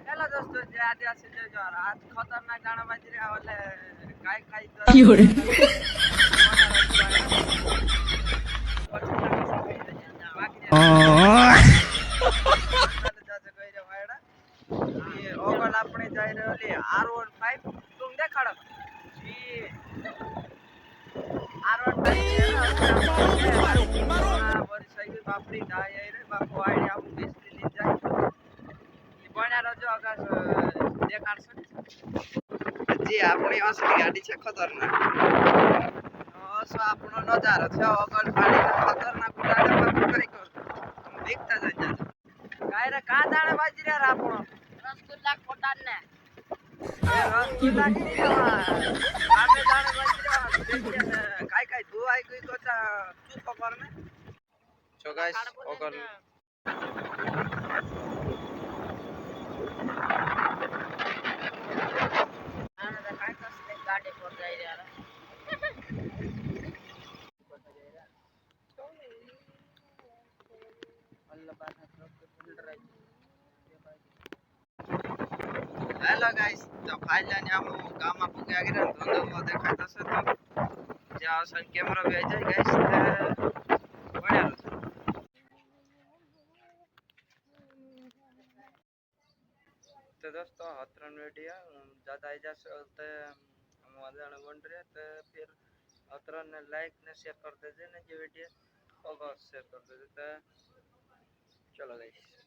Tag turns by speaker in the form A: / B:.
A: Hello दोस्तों जय आदिवासी जय जोहार आज खतरनाक गाना बज रहा वाले काय काय
B: Fiore.
A: ये ओगल આપણે જઈ રહેલી R15 तुम દેખાડો ઈ R15 મારી સાઈડ બાપડી દાય રે બાપુ આડી આવું બેસલી લઈ જાય ઈ બન્યા રજો આકાશ દેખાડશે જી આપણી અસલી ગાડી છે ખતરનાક અસો આપણો નજારો છે ઓગળ ગાડી ખતરનાક ઉડાડે બાપુ કઈ કર દેખતા જઈ કાય રે કા દાણે વાજી રહ્યા આપણો રસગુલ્લા ખોટા ને રસગુલ્લા કી આમે દાણે વાજી રહ્યા કાય કાય ધોવાઈ ગઈ કોચા શું ખબર ને So guys, ઓગળ ગાડી પર જઈ રહ્યા હેલો ગાઈસ તો ફાઇનલી આમ ગામમાં પૂગ્યા ગયા ધોંધો દેખાતો છે તો જ્યાં અસલ કેમેરો બે જાય ગાઈસ બન્યા तो दोस्तों हतरन वीडियो ज़्यादा आई जा सकते हम वादन बन रहे तो फिर हतरन ने लाइक ने शेयर कर दीजिए ना जो वीडियो होगा शेयर कर दीजिए तो चलो गाइस